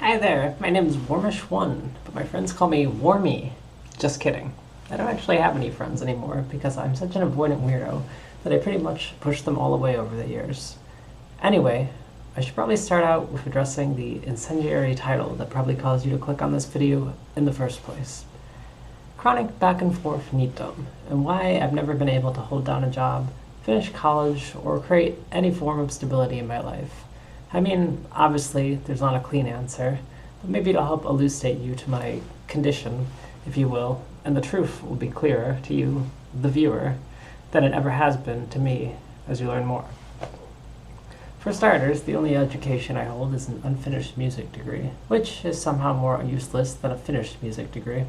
Hi there, my name's Warmish1, but my friends call me Warmy. Just kidding. I don't actually have any friends anymore because I'm such an avoidant weirdo that I pretty much pushed them all away over the years. Anyway, I should probably start out with addressing the incendiary title that probably caused you to click on this video in the first place. Chronic back and forth NEETdom, and why I've never been able to hold down a job, finish college, or create any form of stability in my life. I mean, obviously, there's not a clean answer, but maybe it'll help elucidate you to my condition, if you will, and the truth will be clearer to you, the viewer, than it ever has been to me as you learn more. For starters, the only education I hold is an unfinished music degree, which is somehow more useless than a finished music degree.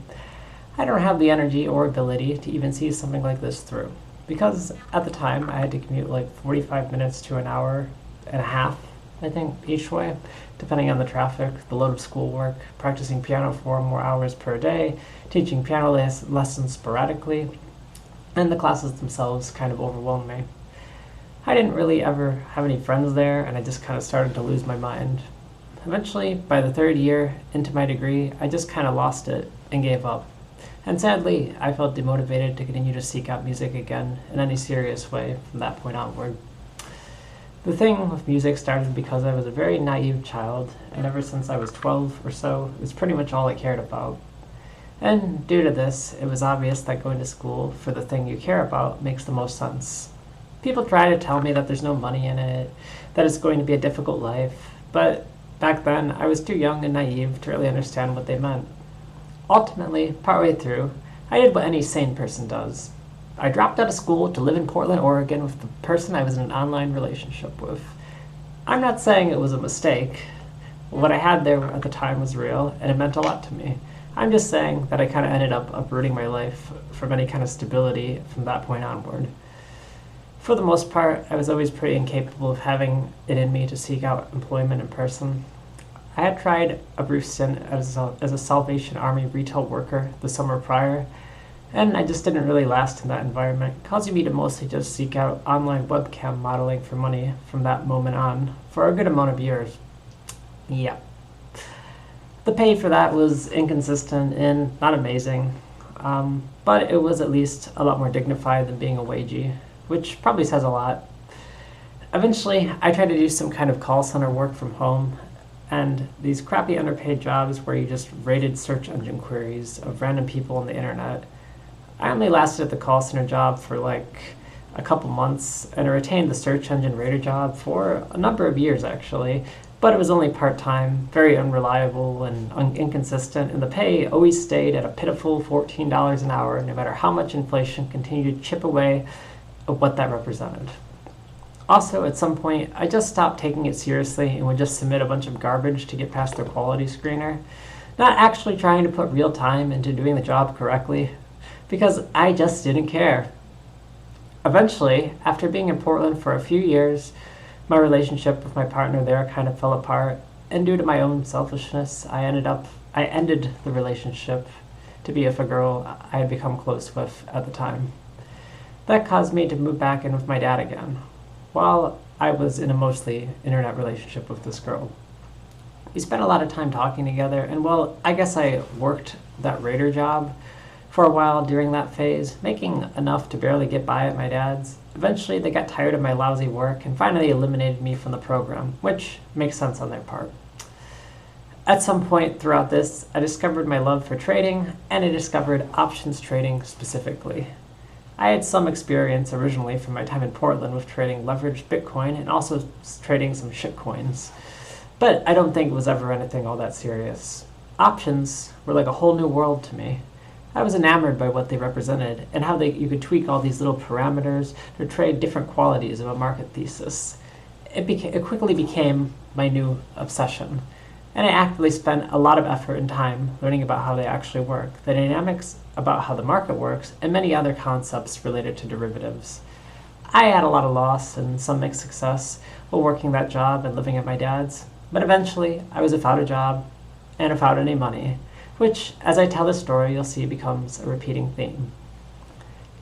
I don't have the energy or ability to even see something like this through, because at the time I had to commute like 45 minutes to an hour and a half, I think, each way, depending on the traffic, the load of schoolwork, practicing piano 4 more hours per day, teaching piano lessons sporadically, and the classes themselves kind of overwhelmed me. I didn't really ever have any friends there, and I just kind of started to lose my mind. Eventually, by the third year into my degree, I just kind of lost it and gave up. And sadly, I felt demotivated to continue to seek out music again in any serious way from that point onward. The thing with music started because I was a very naive child, and ever since I was 12 or so, it was pretty much all I cared about. And due to this, it was obvious that going to school for the thing you care about makes the most sense. People try to tell me that there's no money in it, that it's going to be a difficult life, but back then I was too young and naive to really understand what they meant. Ultimately, partway through, I did what any sane person does. I dropped out of school to live in Portland, Oregon with the person I was in an online relationship with. I'm not saying it was a mistake. What I had there at the time was real, and it meant a lot to me. I'm just saying that I kind of ended up uprooting my life from any kind of stability from that point onward. For the most part, I was always pretty incapable of having it in me to seek out employment in person. I had tried a brief stint as a Salvation Army retail worker the summer prior, and I just didn't really last in that environment, causing me to mostly just seek out online webcam modeling for money from that moment on for a good amount of years. Yeah. The pay for that was inconsistent and not amazing, but it was at least a lot more dignified than being a wagey, which probably says a lot. Eventually, I tried to do some kind of call center work from home, and these crappy underpaid jobs where you just rated search engine queries of random people on the internet. I only lasted at the call center job for like a couple months, and I retained the search engine rater job for a number of years actually, but it was only part-time, very unreliable and inconsistent, and the pay always stayed at a pitiful $14 an hour no matter how much inflation continued to chip away at what that represented. Also, at some point, I just stopped taking it seriously and would just submit a bunch of garbage to get past their quality screener, not actually trying to put real time into doing the job correctly, because I just didn't care. Eventually, after being in Portland for a few years, my relationship with my partner there kind of fell apart, and due to my own selfishness, I ended the relationship to be with a girl I had become close with at the time. That caused me to move back in with my dad again, while I was in a mostly internet relationship with this girl. We spent a lot of time talking together, and well, I guess I worked that rater job for a while during that phase, making enough to barely get by at my dad's. Eventually, they got tired of my lousy work and finally eliminated me from the program, which makes sense on their part. At some point throughout this, I discovered my love for trading, and I discovered options trading specifically. I had some experience originally from my time in Portland with trading leveraged Bitcoin and also trading some shitcoins, but I don't think it was ever anything all that serious. Options were like a whole new world to me. I was enamored by what they represented and how you could tweak all these little parameters to trade different qualities of a market thesis. It quickly became my new obsession, and I actively spent a lot of effort and time learning about how they actually work, the dynamics about how the market works, and many other concepts related to derivatives. I had a lot of loss and some mixed success while working that job and living at my dad's, but eventually I was without a job and without any money, which, as I tell this story, you'll see becomes a repeating theme.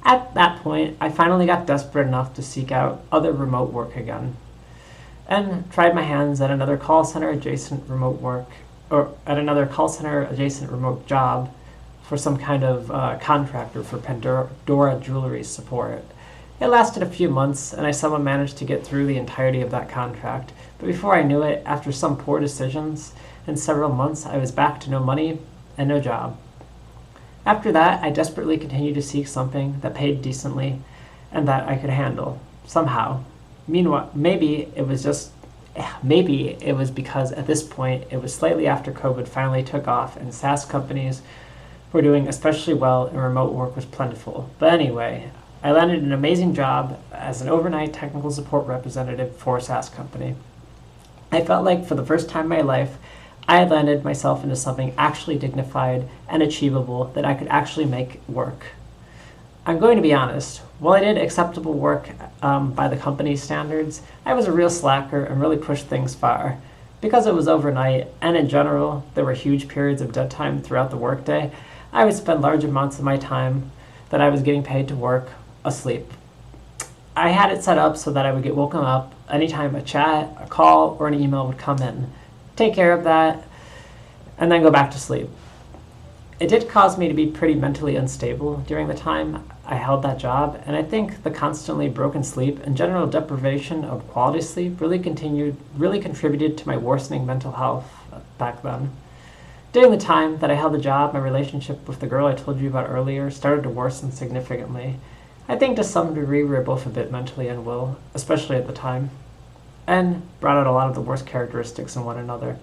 At that point, I finally got desperate enough to seek out other remote work again, and tried my hands at another call center adjacent remote work, or at another call center adjacent remote job for some kind of contractor for Pandora jewelry support. It lasted a few months, and I somehow managed to get through the entirety of that contract. But before I knew it, after some poor decisions, in several months, I was back to no money and no job. After that, I desperately continued to seek something that paid decently and that I could handle, somehow. Meanwhile, maybe it was because at this point, it was slightly after COVID finally took off and SaaS companies were doing especially well and remote work was plentiful. But anyway, I landed an amazing job as an overnight technical support representative for a SaaS company. I felt like for the first time in my life, I had landed myself into something actually dignified and achievable that I could actually make work. I'm going to be honest, while I did acceptable work by the company's standards, I was a real slacker and really pushed things far. Because it was overnight, and in general, there were huge periods of dead time throughout the workday, I would spend large amounts of my time that I was getting paid to work asleep. I had it set up so that I would get woken up anytime a chat, a call, or an email would come in, take care of that, and then go back to sleep. It did cause me to be pretty mentally unstable during the time I held that job, and I think the constantly broken sleep and general deprivation of quality sleep really contributed to my worsening mental health back then. During the time that I held the job, my relationship with the girl I told you about earlier started to worsen significantly. I think to some degree we were both a bit mentally unwell, especially at the time, and brought out a lot of the worst characteristics in one another.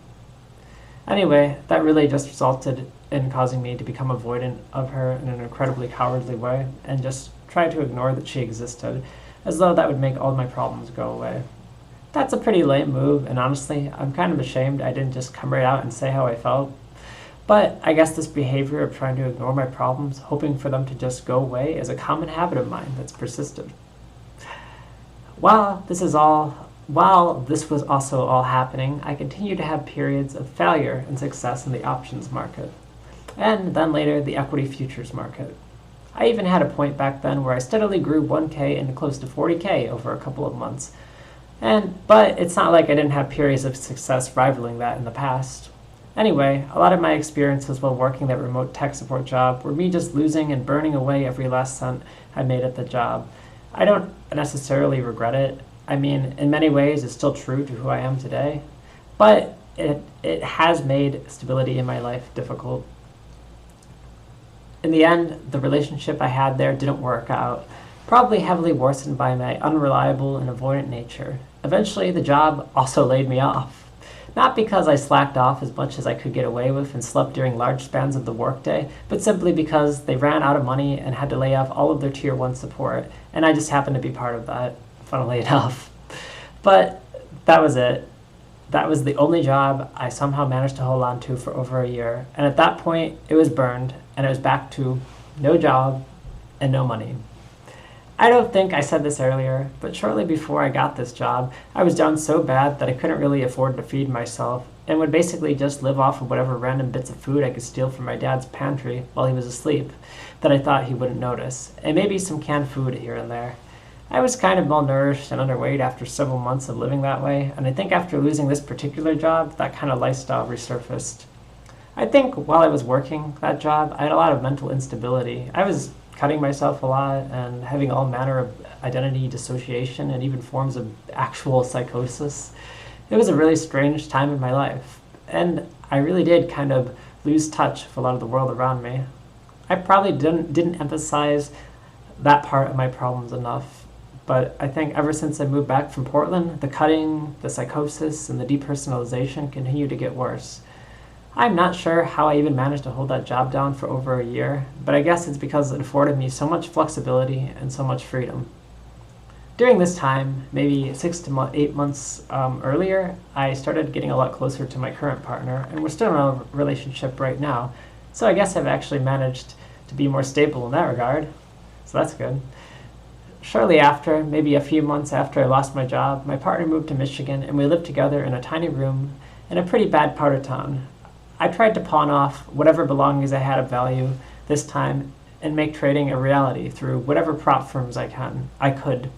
Anyway, that really just resulted in causing me to become avoidant of her in an incredibly cowardly way and just try to ignore that she existed, as though that would make all my problems go away. That's a pretty lame move, and honestly, I'm kind of ashamed I didn't just come right out and say how I felt. But I guess this behavior of trying to ignore my problems, hoping for them to just go away, is a common habit of mine that's persisted. While this was also all happening, I continued to have periods of failure and success in the options market, and then later the equity futures market. I even had a point back then where I steadily grew 1K into close to 40K over a couple of months. But it's not like I didn't have periods of success rivaling that in the past. Anyway, a lot of my experiences while working that remote tech support job were me just losing and burning away every last cent I made at the job. I don't necessarily regret it. I mean, in many ways, it's still true to who I am today, but it has made stability in my life difficult. In the end, the relationship I had there didn't work out, probably heavily worsened by my unreliable and avoidant nature. Eventually, the job also laid me off. Not because I slacked off as much as I could get away with and slept during large spans of the workday, but simply because they ran out of money and had to lay off all of their Tier 1 support, and I just happened to be part of that, funnily enough. But that was it. That was the only job I somehow managed to hold on to for over a year, and at that point, it was burned, and it was back to no job and no money. I don't think I said this earlier, but shortly before I got this job, I was down so bad that I couldn't really afford to feed myself and would basically just live off of whatever random bits of food I could steal from my dad's pantry while he was asleep that I thought he wouldn't notice, and maybe some canned food here and there. I was kind of malnourished and underweight after several months of living that way, and I think after losing this particular job, that kind of lifestyle resurfaced. I think while I was working that job, I had a lot of mental instability. I was cutting myself a lot and having all manner of identity dissociation and even forms of actual psychosis. It was a really strange time in my life, and I really did kind of lose touch with a lot of the world around me. I probably didn't emphasize that part of my problems enough, but I think ever since I moved back from Portland, the cutting, the psychosis, and the depersonalization continued to get worse. I'm not sure how I even managed to hold that job down for over a year, but I guess it's because it afforded me so much flexibility and so much freedom. During this time, maybe 6 to 8 months earlier, I started getting a lot closer to my current partner, and we're still in a relationship right now, so I guess I've actually managed to be more stable in that regard, so that's good. Shortly after, maybe a few months after I lost my job, my partner moved to Michigan, and we lived together in a tiny room in a pretty bad part of town. I tried to pawn off whatever belongings I had of value this time and make trading a reality through whatever prop firms I could.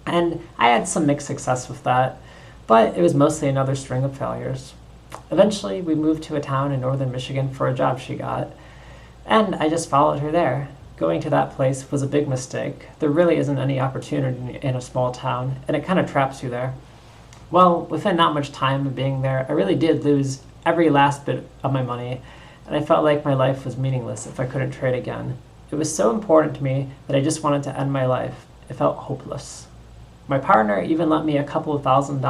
And I had some mixed success with that, but it was mostly another string of failures. Eventually, we moved to a town in northern Michigan for a job she got, and I just followed her there. Going to that place was a big mistake. There really isn't any opportunity in a small town, and it kind of traps you there. Well, within not much time of being there, I really did lose every last bit of my money, and I felt like my life was meaningless if I couldn't trade again. It was so important to me that I just wanted to end my life. It felt hopeless. My partner even lent me a couple of thousand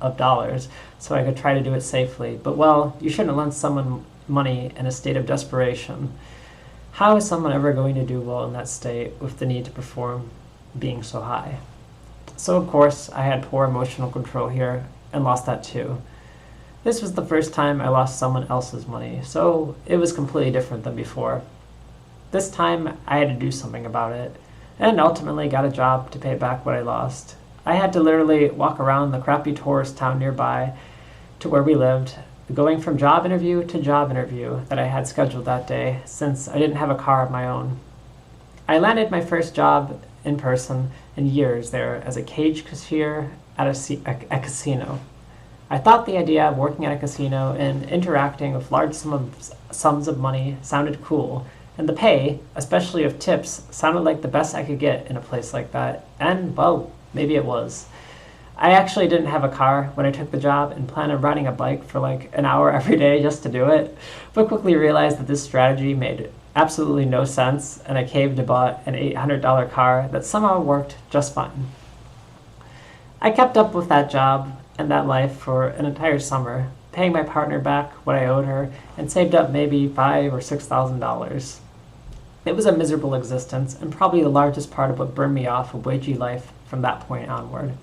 of dollars so I could try to do it safely. But well, you shouldn't lend someone money in a state of desperation. How is someone ever going to do well in that state with the need to perform being so high? So of course, I had poor emotional control here and lost that too. This was the first time I lost someone else's money, so it was completely different than before. This time, I had to do something about it, and ultimately got a job to pay back what I lost. I had to literally walk around the crappy tourist town nearby to where we lived, going from job interview to job interview that I had scheduled that day, since I didn't have a car of my own. I landed my first job in person in years there as a cage cashier at a casino. I thought the idea of working at a casino and interacting with large sums of money sounded cool, and the pay, especially of tips, sounded like the best I could get in a place like that, and, well, maybe it was. I actually didn't have a car when I took the job and planned on riding a bike for like an hour every day just to do it, but quickly realized that this strategy made absolutely no sense, and I caved and bought an $800 car that somehow worked just fine. I kept up with that job and that life for an entire summer, paying my partner back what I owed her, and saved up maybe $5,000 or $6,000. It was a miserable existence, and probably the largest part of what burned me off of wagey life from that point onward.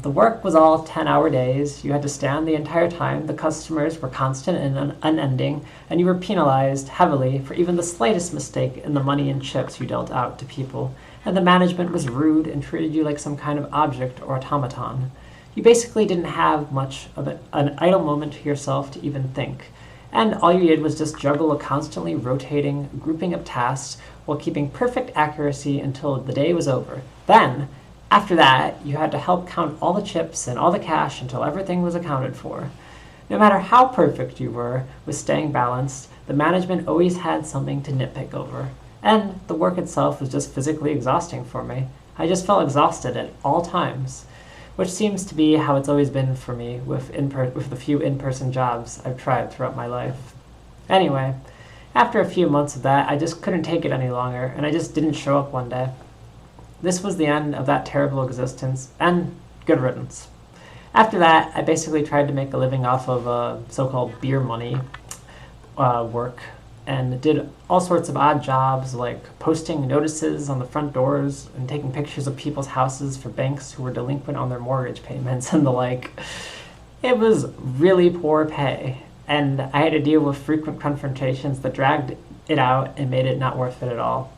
The work was all 10-hour days. You had to stand the entire time. The customers were constant and unending, and you were penalized heavily for even the slightest mistake in the money and chips you dealt out to people. And the management was rude and treated you like some kind of object or automaton. You basically didn't have much of an idle moment to yourself to even think. And all you did was just juggle a constantly rotating grouping of tasks while keeping perfect accuracy until the day was over. Then, after that, you had to help count all the chips and all the cash until everything was accounted for. No matter how perfect you were with staying balanced, the management always had something to nitpick over. And the work itself was just physically exhausting for me. I just felt exhausted at all times, which seems to be how it's always been for me with the few in-person jobs I've tried throughout my life. Anyway, after a few months of that, I just couldn't take it any longer, and I just didn't show up one day. This was the end of that terrible existence, and good riddance. After that, I basically tried to make a living off of so-called beer money work, and did all sorts of odd jobs like posting notices on the front doors and taking pictures of people's houses for banks who were delinquent on their mortgage payments and the like. It was really poor pay, and I had to deal with frequent confrontations that dragged it out and made it not worth it at all.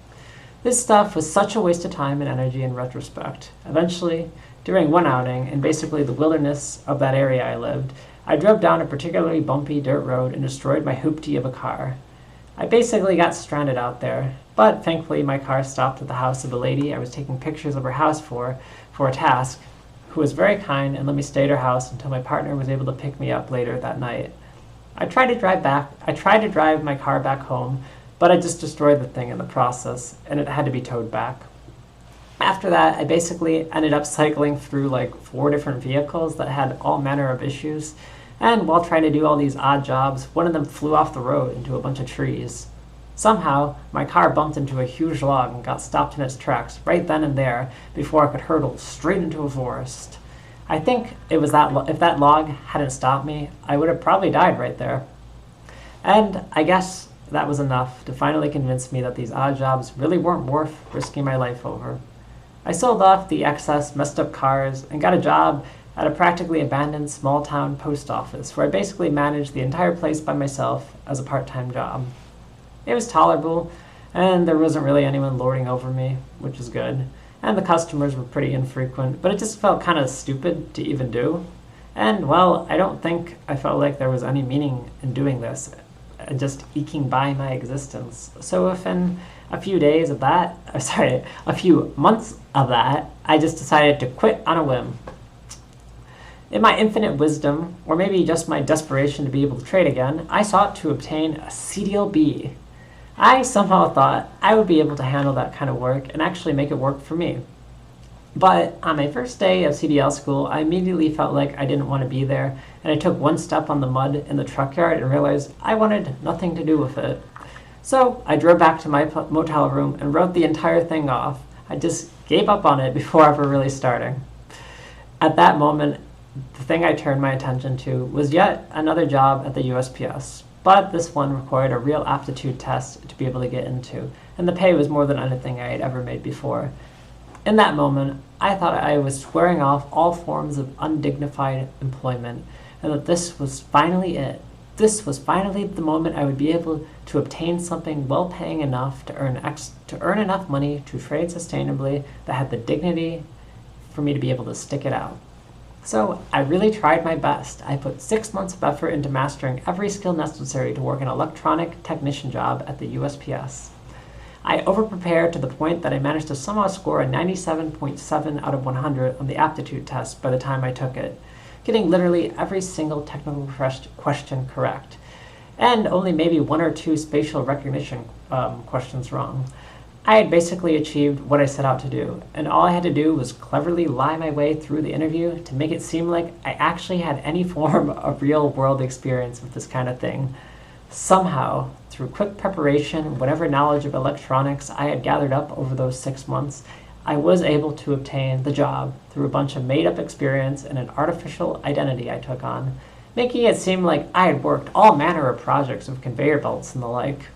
This stuff was such a waste of time and energy in retrospect. Eventually, during one outing, in basically the wilderness of that area I lived, I drove down a particularly bumpy dirt road and destroyed my hoopty of a car. I basically got stranded out there, but thankfully my car stopped at the house of a lady I was taking pictures of her house for a task, who was very kind and let me stay at her house until my partner was able to pick me up later that night. I tried to drive my car back home, but I just destroyed the thing in the process, and it had to be towed back. After that, I basically ended up cycling through like 4 different vehicles that had all manner of issues, and while trying to do all these odd jobs, one of them flew off the road into a bunch of trees. Somehow, my car bumped into a huge log and got stopped in its tracks right then and there before I could hurtle straight into a forest. I think it was if that log hadn't stopped me, I would have probably died right there. And I guess that was enough to finally convince me that these odd jobs really weren't worth risking my life over. I sold off the excess messed up cars and got a job at a practically abandoned small town post office where I basically managed the entire place by myself as a part-time job. It was tolerable, and there wasn't really anyone lording over me, which was good, and the customers were pretty infrequent, but it just felt kind of stupid to even do. And, well, I don't think I felt like there was any meaning in doing this, just eking by my existence. So within a few months of that, I just decided to quit on a whim. In my infinite wisdom, or maybe just my desperation to be able to trade again, I sought to obtain a CDLB. I somehow thought I would be able to handle that kind of work and actually make it work for me. But on my first day of CDL school, I immediately felt like I didn't want to be there, and I took one step on the mud in the truck yard and realized I wanted nothing to do with it. So I drove back to my motel room and wrote the entire thing off. I just gave up on it before ever really starting. At that moment, the thing I turned my attention to was yet another job at the USPS, but this one required a real aptitude test to be able to get into, and the pay was more than anything I had ever made before. In that moment, I thought I was swearing off all forms of undignified employment, and that this was finally it. This was finally the moment I would be able to obtain something well-paying enough to earn enough money to trade sustainably that had the dignity for me to be able to stick it out. So I really tried my best. I put 6 months of effort into mastering every skill necessary to work an electronic technician job at the USPS. I overprepared to the point that I managed to somehow score a 97.7 out of 100 on the aptitude test by the time I took it, getting literally every single technical question correct, and only maybe 1 or 2 spatial recognition questions wrong. I had basically achieved what I set out to do, and all I had to do was cleverly lie my way through the interview to make it seem like I actually had any form of real-world experience with this kind of thing. Somehow, through quick preparation and whatever knowledge of electronics I had gathered up over those 6 months, I was able to obtain the job through a bunch of made-up experience and an artificial identity I took on, making it seem like I had worked all manner of projects with conveyor belts and the like.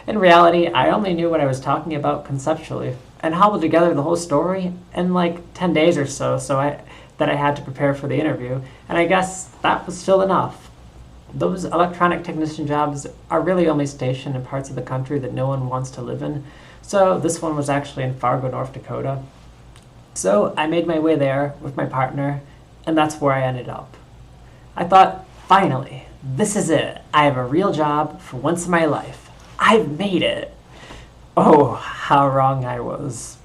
In reality, I only knew what I was talking about conceptually, and hobbled together the whole story in like 10 days or so, that I had to prepare for the interview, and I guess that was still enough. Those electronic technician jobs are really only stationed in parts of the country that no one wants to live in, so this one was actually in Fargo, North Dakota. So I made my way there with my partner, and that's where I ended up. I thought, finally, this is it. I have a real job for once in my life. I've made it. Oh, how wrong I was.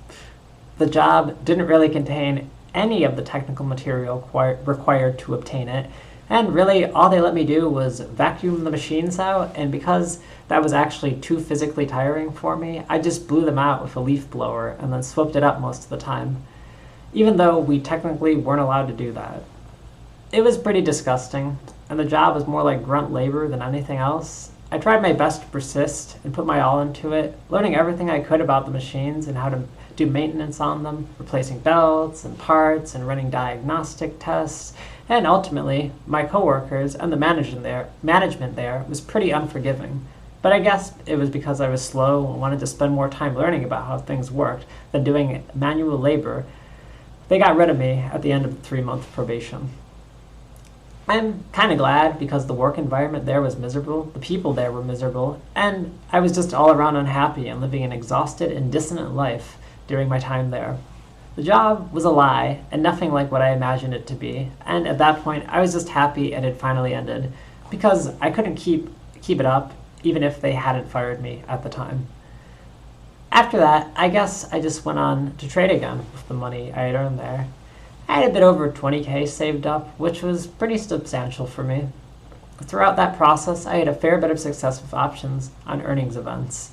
The job didn't really contain any of the technical material required to obtain it, and really all they let me do was vacuum the machines out, and because that was actually too physically tiring for me, I just blew them out with a leaf blower and then swept it up most of the time, even though we technically weren't allowed to do that. It was pretty disgusting, and the job was more like grunt labor than anything else. I tried my best to persist and put my all into it, learning everything I could about the machines and how to do maintenance on them, replacing belts and parts and running diagnostic tests, and ultimately, my coworkers and the management there was pretty unforgiving. But I guess it was because I was slow and wanted to spend more time learning about how things worked than doing manual labor. They got rid of me at the end of the 3-month probation. I'm kind of glad because the work environment there was miserable, the people there were miserable, and I was just all around unhappy and living an exhausted and dissonant life during my time there. The job was a lie and nothing like what I imagined it to be, and at that point I was just happy it had finally ended because I couldn't keep it up even if they hadn't fired me at the time. After that, I guess I just went on to trade again with the money I had earned there. I had a bit over $20K saved up, which was pretty substantial for me. Throughout that process, I had a fair bit of success with options on earnings events.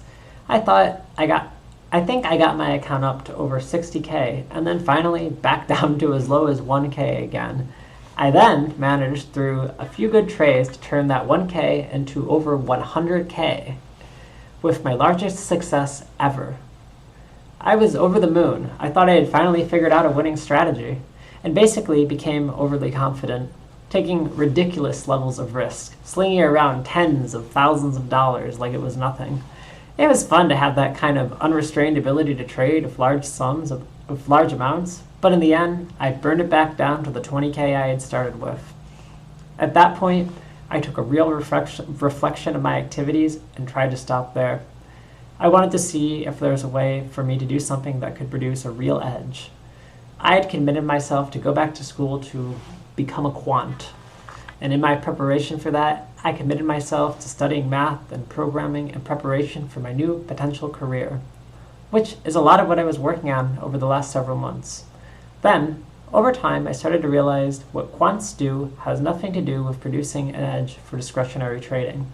I think I got my account up to over 60K, and then finally back down to as low as 1K again. I then managed through a few good trades to turn that 1K into over 100K, with my largest success ever. I was over the moon. I thought I had finally figured out a winning strategy, and basically became overly confident, taking ridiculous levels of risk, slinging around tens of thousands of dollars like it was nothing. It was fun to have that kind of unrestrained ability to trade with large amounts, but in the end, I burned it back down to the 20K I had started with. At that point, I took a real reflection of my activities and tried to stop there. I wanted to see if there was a way for me to do something that could produce a real edge. I had committed myself to go back to school to become a quant, and in my preparation for that, I committed myself to studying math and programming in preparation for my new potential career, which is a lot of what I was working on over the last several months. Then, Over time, I started to realize what quants do has nothing to do with producing an edge for discretionary trading.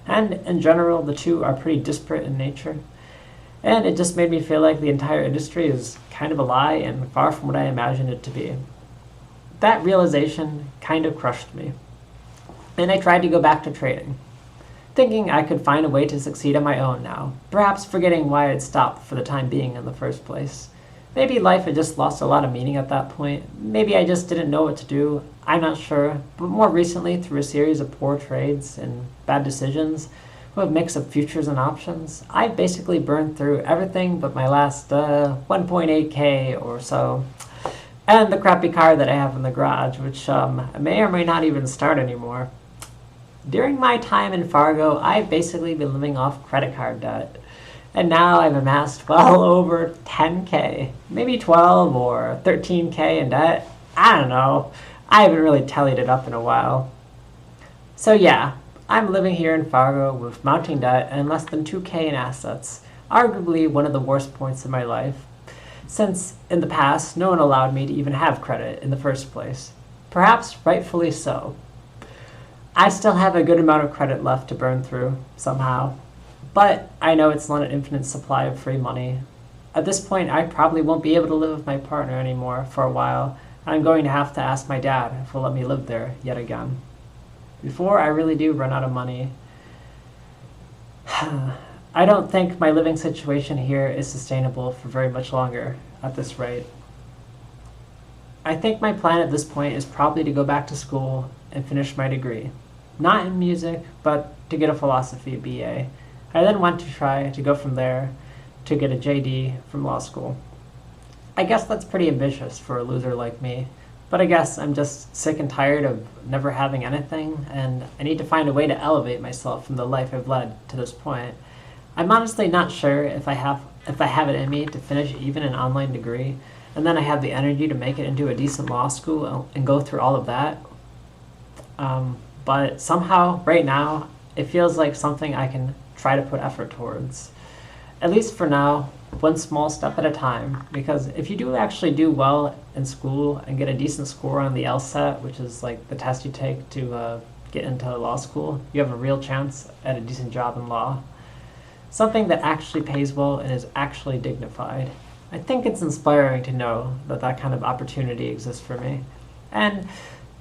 And in general, the two are pretty disparate in nature. And it just made me feel like the entire industry is kind of a lie and far from what I imagined it to be. That realization kind of crushed me. And I tried to go back to trading, thinking I could find a way to succeed on my own now, perhaps forgetting why I'd stopped for the time being in the first place. Maybe life had just lost a lot of meaning at that point. Maybe I just didn't know what to do. I'm not sure. But more recently, through a series of poor trades and bad decisions, with a mix of futures and options, I basically burned through everything but my last 1.8K or so. And the crappy car that I have in the garage, which may or may not even start anymore. During my time in Fargo, I've basically been living off credit card debt. And now I've amassed well over 10K, maybe 12 or 13K in debt. I don't know. I haven't really tallied it up in a while. So yeah, I'm living here in Fargo with mounting debt and less than 2K in assets, arguably one of the worst points in my life, since in the past no one allowed me to even have credit in the first place. Perhaps rightfully so. I still have a good amount of credit left to burn through, somehow. But I know it's not an infinite supply of free money. At this point, I probably won't be able to live with my partner anymore for a while. I'm going to have to ask my dad if he'll let me live there yet again. Before I really do run out of money. I don't think my living situation here is sustainable for very much longer at this rate. I think my plan at this point is probably to go back to school and finish my degree. Not in music, but to get a philosophy BA. I then want to try to go from there to get a JD from law school. I guess that's pretty ambitious for a loser like me, but I guess I'm just sick and tired of never having anything, and I need to find a way to elevate myself from the life I've led to this point. I'm honestly not sure if I have it in me to finish even an online degree, and then I have the energy to make it into a decent law school and go through all of that. But somehow, right now, it feels like something I can try to put effort towards. At least for now, one small step at a time, because if you do actually do well in school and get a decent score on the LSAT, which is like the test you take to get into law school, you have a real chance at a decent job in law. Something that actually pays well and is actually dignified. I think it's inspiring to know that that kind of opportunity exists for me. And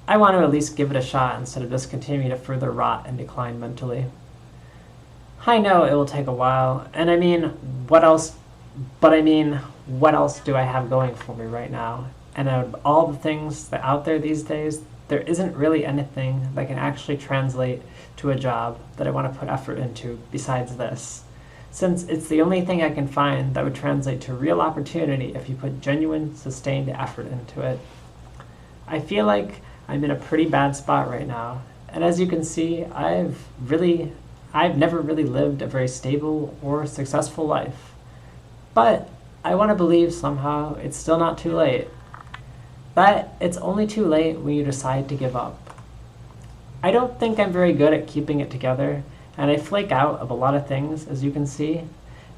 I want to at least give it a shot instead of just continuing to further rot and decline mentally. I know it will take a while, and what else do I have going for me right now? And out of all the things that out there these days, there isn't really anything that can actually translate to a job that I want to put effort into besides this, since it's the only thing I can find that would translate to real opportunity if you put genuine, sustained effort into it. I feel like I'm in a pretty bad spot right now, and as you can see, I've never really lived a very stable or successful life. But I want to believe somehow it's still not too late. That it's only too late when you decide to give up. I don't think I'm very good at keeping it together, and I flake out of a lot of things, as you can see.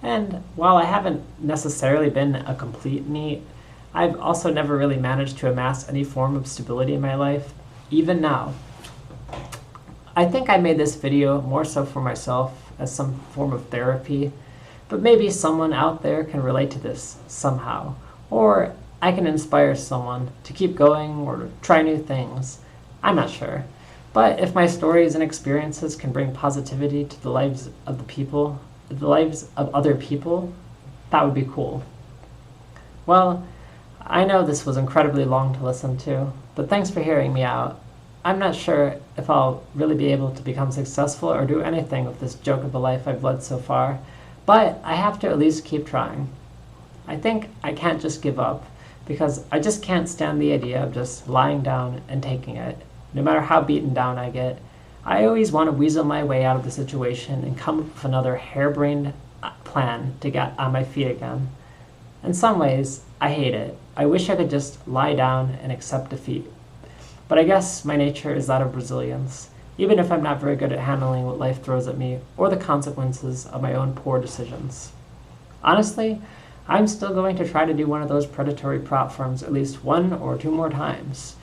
And while I haven't necessarily been a complete NEET, I've also never really managed to amass any form of stability in my life, even now. I think I made this video more so for myself as some form of therapy, but maybe someone out there can relate to this somehow, or I can inspire someone to keep going or try new things. I'm not sure. But if my stories and experiences can bring positivity to the lives of the lives of other people, that would be cool. Well, I know this was incredibly long to listen to, but thanks for hearing me out. I'm not sure if I'll really be able to become successful or do anything with this joke of a life I've led so far, but I have to at least keep trying. I think I can't just give up, because I just can't stand the idea of just lying down and taking it. No matter how beaten down I get, I always want to weasel my way out of the situation and come up with another harebrained plan to get on my feet again. In some ways, I hate it. I wish I could just lie down and accept defeat. But I guess my nature is that of resilience, even if I'm not very good at handling what life throws at me or the consequences of my own poor decisions. Honestly, I'm still going to try to do one of those predatory prop firms at least 1 or 2 more times,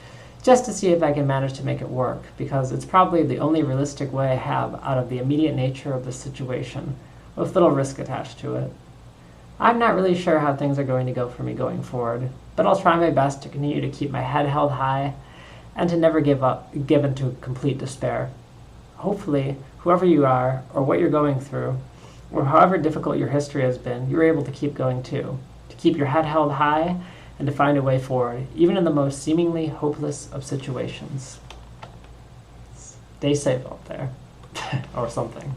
just to see if I can manage to make it work, because it's probably the only realistic way I have out of the immediate nature of the situation, with little risk attached to it. I'm not really sure how things are going to go for me going forward, but I'll try my best to continue to keep my head held high and to never give into complete despair. Hopefully, whoever you are, or what you're going through, or however difficult your history has been, you're able to keep going too, to keep your head held high and to find a way forward, even in the most seemingly hopeless of situations. Stay safe out there, or something.